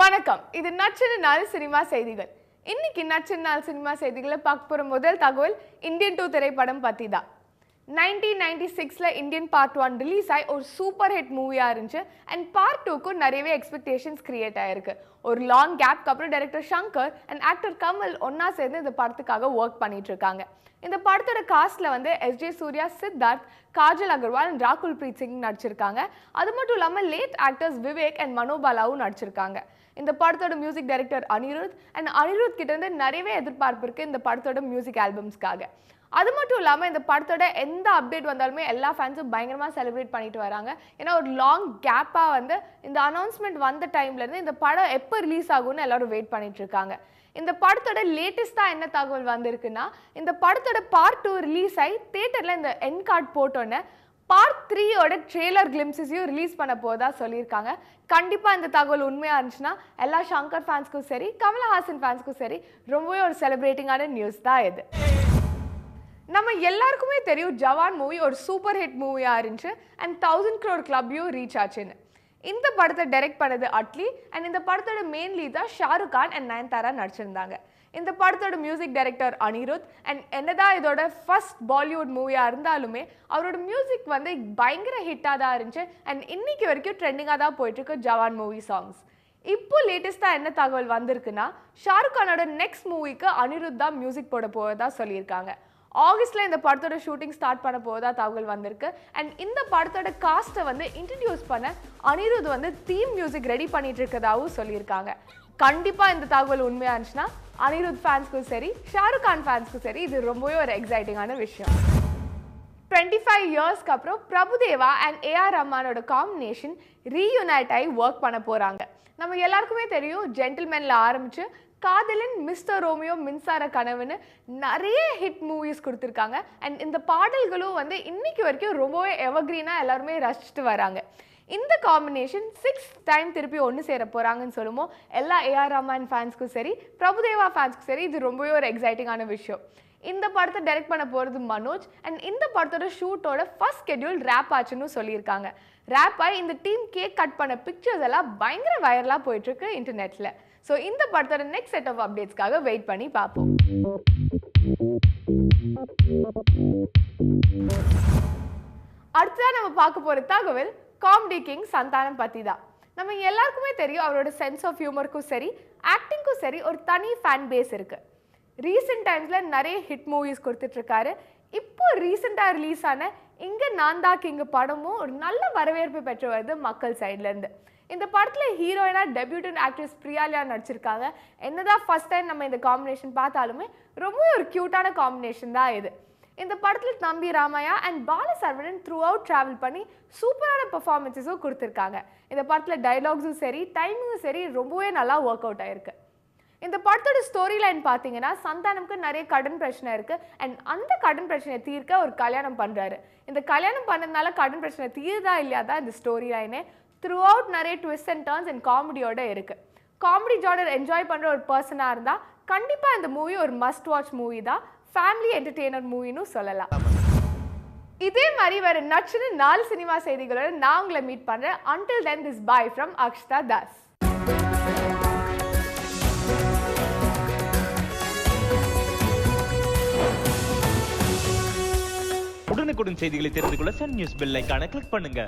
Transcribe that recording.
வணக்கம், இது நச்சின நாள் சினிமா செய்திகள். இன்னைக்கு நச்சின நாள் சினிமா செய்திகளை பார்க்க போற முதல் தகவல் இந்தியன் 2 திரைப்படம் பத்தி தான். 1996ல இந்தியன் பார்ட் 1 ரிலீஸ் ஆகி ஒரு சூப்பர் ஹிட் மூவியா இருந்துச்சு. அண்ட் பார்ட் 2க்கு நிறையவே எக்ஸ்பெக்டேஷன்ஸ் கிரியேட் ஆயிருக்கு. ஒரு லாங் கேப்க்கு அப்புறம் director Shankar and actor Kamal ஒன்னா சேர்ந்து இந்த படத்துக்காக ஒர்க் பண்ணிட்டு இருக்காங்க. இந்த படத்தோட காஸ்ட்ல வந்து எஸ்.ஜே. சூர்யா, சித்தார்த், காஜல் அகர்வால் அண்ட் ராகுல் பிரீத் சிங் நடிச்சிருக்காங்க. அது மட்டும் இல்லாமல் லேட் ஆக்டர்ஸ் விவேக் அண்ட் மனோபாலாவும் நடிச்சிருக்காங்க. இந்த படத்தோட மியூசிக் டைரக்டர் அனிருத் கிட்ட இருந்து நிறையவே எதிர்பார்ப்பு இருக்கு இந்த படத்தோட மியூசிக் ஆல்பம்ஸ்க்காக. அது மட்டும் இல்லாமல் இந்த படத்தோட எந்த அப்டேட் வந்தாலுமே எல்லா ஃபேன்ஸும் பயங்கரமாக செலிப்ரேட் பண்ணிட்டு வராங்க. ஏன்னா ஒரு லாங் கேப்பாக வந்து இந்த அனௌன்ஸ்மெண்ட் வந்த டைம்லேருந்து இந்த படம் எப்போ ரிலீஸ் ஆகும்னு எல்லாரும் வெயிட் பண்ணிட்டு இருக்காங்க. இந்த படத்தோட லேட்டஸ்ட்டாக என்ன தகவல் வந்திருக்குன்னா, இந்த படத்தோட பார்ட் 2 ரிலீஸ் ஆகி தியேட்டரில் இந்த எண்ட் கார்டு போட்டோன்னே பார்ட் 3யோட ட்ரெய்லர் கிளிம்ஸஸையும் ரிலீஸ் பண்ண போதா சொல்லியிருக்காங்க. கண்டிப்பாக இந்த தகவல் உண்மையாக இருந்துச்சுன்னா எல்லா ஷங்கர் ஃபேன்ஸ்க்கும் சரி, கமலஹாசன் ஃபேன்ஸ்க்கும் சரி ரொம்பவே ஒரு செலிப்ரேட்டிங்கான நியூஸ் தான் இது. நம்ம எல்லாருக்குமே தெரியும் ஜவான் மூவி ஒரு சூப்பர் ஹிட் மூவியாக இருந்துச்சு அண்ட் 1000 crore கிளப்பையும் ரீச் ஆச்சுன்னு. இந்த படத்தை டைரக்ட் பண்ணது அட்லி அண்ட் இந்த படத்தோட மெயின் லீடா ஷாருக் கான் அண்ட் நயன்தாரா நடிச்சிருந்தாங்க. இந்த படத்தோட மியூசிக் டைரக்டர் அனிருத் அண்ட் என்னதான் இதோட ஃபர்ஸ்ட் பாலிவுட் மூவியாக இருந்தாலுமே அவரோட மியூசிக் வந்து பயங்கர ஹிட்டாக தான் இருந்துச்சு அண்ட் இன்னைக்கு வரைக்கும் ட்ரெண்டிங்காக தான் போயிட்டுருக்கு ஜவான் மூவி சாங்ஸ். இப்போ லேட்டஸ்ட்டாக என்ன தகவல் வந்திருக்குன்னா, ஷாருக் கானோட நெக்ஸ்ட் மூவிக்கு அனிருத் தான் மியூசிக் போட போவதா சொல்லியிருக்காங்க. ஆகஸ்ட்ல இந்த படத்தோட ஷூட்டிங் ஸ்டார்ட் பண்ண போவதா தகவல் வந்திருக்கு. அண்ட் இந்த படத்தோட காஸ்ட்டை வந்து இன்ட்ரடியூஸ் பண்ண அனிருத் வந்து தீம் மியூசிக் ரெடி பண்ணிட்டு இருக்கதாகவும் சொல்லியிருக்காங்க. கண்டிப்பாக இந்த தகவல் உண்மையாக இருந்துச்சுன்னா அனிருத் ஃபேன்ஸ்க்கும் சரி, ஷாருக் கான் ஃபேன்ஸ்க்கும் சரி இது ரொம்பவே ஒரு எக்ஸைட்டிங்கான விஷயம். 25 இயர்ஸ்க்கு அப்புறம் பிரபுதேவா அண்ட் ஏஆர் ரஹ்மானோட காம்பினேஷன் ரீயூனைட் ஆகி ஒர்க் பண்ண போகிறாங்க. நம்ம எல்லாருக்குமே தெரியும் ஜென்டில்மேனில் ஆரம்பித்து காதலன், மிஸ்டர் ரோமியோ, மின்சார கனவுன்னு நிறைய ஹிட் மூவிஸ் கொடுத்துருக்காங்க. அண்ட் இந்த பாடல்களும் வந்து இன்னைக்கு வரைக்கும் ரொம்பவே எவர்கிரீனாக எல்லாருமே ரசிச்சுட்டு வராங்க. இந்த காம்பினேஷன் 6th டைம் திருப்பி ஒன்று சேர போகிறாங்கன்னு சொல்லுமோ எல்லா ஏஆர் ரஹ்மான் ஃபேன்ஸ்க்கும் சரி, பிரபுதேவா ஃபேன்ஸ்க்கும் சரி இது ரொம்பவே ஒரு எக்ஸைட்டிங்கான விஷயம். இந்த படத்தை டைரக்ட் பண்ண போகிறது மனோஜ் அண்ட் இந்த படத்தோட ஷூட்டோட ஃபர்ஸ்ட் ஸ்கெட்யூல் ரேப் ஆச்சுன்னு சொல்லியிருக்காங்க. ரேப் ஆகி இந்த டீம் கேக் கட் பண்ண பிக்சர்ஸ் எல்லாம் பயங்கர வைரலாக போயிட்டுருக்கு இன்டர்நெட்டில். ஸோ இந்த படத்தோட நெக்ஸ்ட் செட் ஆஃப் அப்டேட்ஸ்க்காக வெயிட் பண்ணி பார்ப்போம். அடுத்ததான் நம்ம பார்க்க போகிற தகவல் காமெடி கிங் சந்தானம் பற்றி தான். நம்ம எல்லாருக்குமே தெரியும் அவரோட சென்ஸ் ஆஃப் ஹியூமருக்கும் சரி, ஆக்டிங்க்கும் சரி ஒரு தனி ஃபேன் பேஸ் இருக்குது. ரீசெண்ட் டைம்ஸில் நிறைய ஹிட் மூவிஸ் கொடுத்துட்ருக்காரு. இப்போ ரீசெண்டாக ரிலீஸ் ஆன இங்கே நான் தான் கிங் படமும் ஒரு நல்ல வரவேற்பு பெற்று வருது மக்கள் சைட்லேருந்து. இந்த படத்தில் ஹீரோயினாக டெபியூட்டன் ஆக்ட்ரஸ் பிரியாலியா நடிச்சிருக்காங்க. என்னதான் ஃபர்ஸ்ட் டைம் நம்ம இந்த காம்பினேஷன் பார்த்தாலுமே ரொம்ப ஒரு க்யூட்டான காம்பினேஷன் தான் இது. இந்த படத்தில் தம்பி Ramaiah and Bala Saravanan through out travel பண்ணி சூப்பரான பெர்ஃபார்மன்ஸஸும் கொடுத்துருக்காங்க. இந்த படத்தில் டைலாக்ஸும் சரி, டைமிங்கும் சரி ரொம்பவே நல்லா ஒர்க் அவுட் ஆயிருக்கு. இந்த படத்தோட ஸ்டோரி லைன் பார்த்தீங்கன்னா, சந்தானம்க்கு நிறைய கடன் பிரச்சனை இருக்குது அண்ட் அந்த கடன் பிரச்சனையை தீர்க்க ஒரு கல்யாணம் பண்ணுறாரு. இந்த கல்யாணம் பண்ணதுனால கடன் பிரச்சனை தீர்தா இல்லையா தான் இந்த ஸ்டோரி லைனே. த்ரூ அவுட் நிறைய ட்விஸ்ட் அண்ட் டர்ன்ஸ் அண்ட் காமெடியோட இருக்குது. காமெடி ஜானர் என்ஜாய் பண்ணுற ஒரு பர்சனாக இருந்தால் கண்டிப்பாக இந்த மூவி ஒரு மஸ்ட் வாட்ச் மூவி தான். ஃபேமிலி என்டர்டெய்னர் மூவின்னு சொல்லலாம். இதே மாதிரி வேறு நச்சுன்னு 4 சினிமா செய்திகளோட நான் உங்களை மீட் பண்ணுறேன். Until then this bye from Akshata Das. உடனுக்குடன் செய்திகளை தெரிந்து கொள்ள சன் நியூஸ் பெல் ஐகானை கிளிக் பண்ணுங்க.